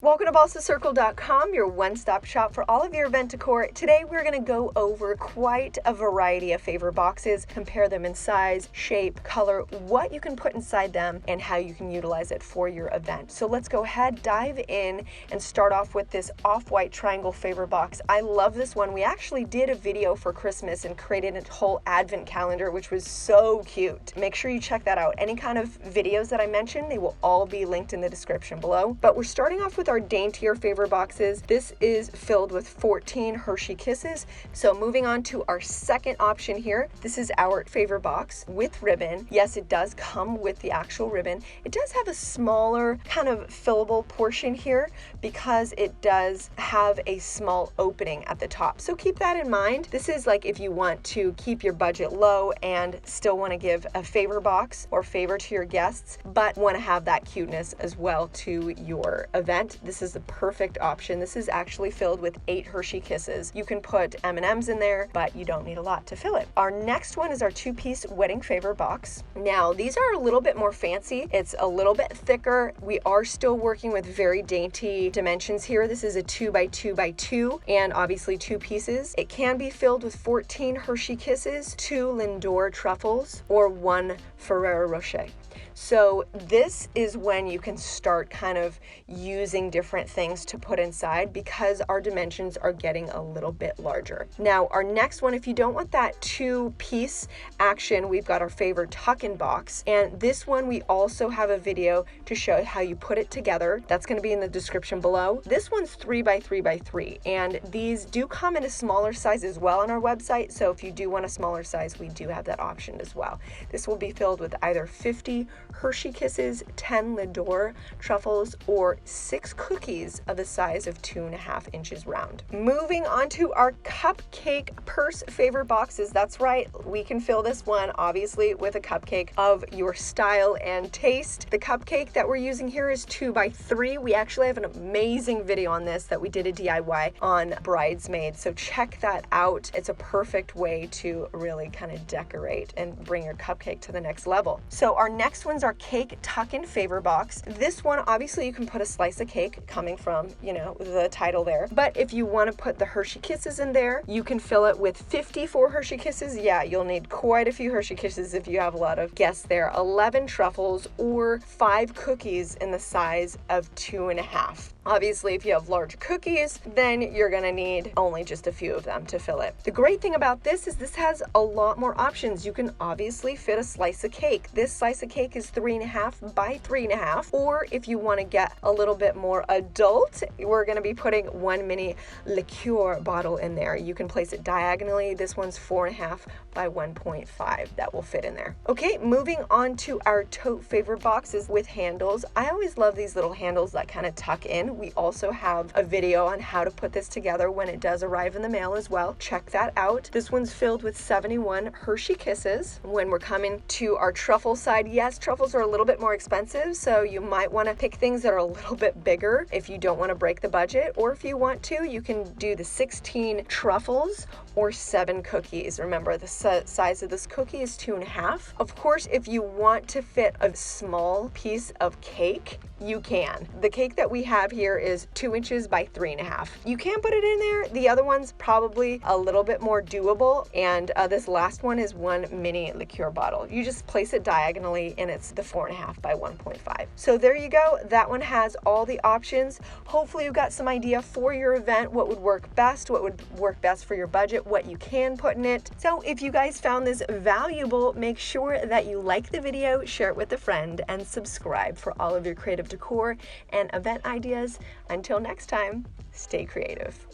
Welcome to BalsaCircle.com, your one-stop shop for all of your event decor. Today we're going to go over quite a variety of favor boxes, compare them in size, shape, color, what you can put inside them, and how you can utilize it for your event. So let's go ahead, dive in, and start off with this off-white triangle favor box. I love this one. We actually did a video for Christmas and created a whole advent calendar, which was so cute. Make sure you check that out. Any kind of videos that I mentioned, they will all be linked in the description below. But we're starting off with our daintier favor boxes. This is filled with 14 Hershey Kisses. So moving on to our second option here, this is our favor box with ribbon. Yes, it does come with the actual ribbon. It does have a smaller kind of fillable portion here because it does have a small opening at the top. So keep that in mind. This is like if you want to keep your budget low and still want to give a favor box or favor to your guests, but want to have that cuteness as well to your event. This is the perfect option. This is actually filled with 8 Hershey Kisses. You can put M&Ms in there, but you don't need a lot to fill it. Our next one is our 2-piece wedding favor box. Now, these are a little bit more fancy. It's a little bit thicker. We are still working with very dainty dimensions here. This is a 2x2x2 and obviously 2 pieces. It can be filled with 14 Hershey Kisses, 2 Lindor truffles, or 1 Ferrero Rocher. So this is when you can start kind of using different things to put inside because our dimensions are getting a little bit larger. Now, our next one, if you don't want that 2-piece action, we've got our favor tuck-in box. And this one, we also have a video to show how you put it together. That's going to be in the description below. This one's 3x3x3, and these do come in a smaller size as well on our website. So if you do want a smaller size, we do have that option as well. This will be filled with either 50 Hershey Kisses, 10 Lindor truffles, or 6 cookies of the size of 2.5 inches round. Moving on to our cupcake purse favor boxes. That's right, we can fill this one obviously with a cupcake of your style and taste. The cupcake that we're using here is 2x3. We actually have an amazing video on this that we did a DIY on bridesmaids, so check that out. It's a perfect way to really kind of decorate and bring your cupcake to the next level. So our next one's our cake tuck-in favor box. This one, obviously you can put a slice of cake coming from, the title there. But if you want to put the Hershey Kisses in there, you can fill it with 54 Hershey Kisses. Yeah, you'll need quite a few Hershey Kisses if you have a lot of guests there. 11 truffles or 5 cookies in the size of 2.5. Obviously, if you have large cookies, then you're gonna need only just a few of them to fill it. The great thing about this is this has a lot more options. You can obviously fit a slice of cake. This slice of cake is 3.5 by 3.5, or if you wanna get a little bit more adult, we're gonna be putting 1 mini liqueur bottle in there. You can place it diagonally. This one's 4.5 by 1.5. That will fit in there. Okay, moving on to our tote favor boxes with handles. I always love these little handles that kind of tuck in. We also have a video on how to put this together when it does arrive in the mail as well. Check that out. This one's filled with 71 Hershey Kisses. When we're coming to our truffle side, yes, truffles are a little bit more expensive, so you might want to pick things that are a little bit bigger if you don't want to break the budget, or if you want to, you can do the 16 truffles or 7 cookies. Remember, the size of this cookie is 2.5. Of course, if you want to fit a small piece of cake, you can. The cake that we have here is 2 inches by 3.5. You can put it in there. The other one's probably a little bit more doable, and this last one is 1 mini liqueur bottle. You just place it diagonally, and it's the 4.5 by 1.5. So there you go. That one has all the options. Hopefully you got some idea for your event, what would work best for your budget, what you can put in it. So if you guys found this valuable, make sure that you like the video, share it with a friend, and subscribe for all of your creative decor and event ideas. Until next time, stay creative.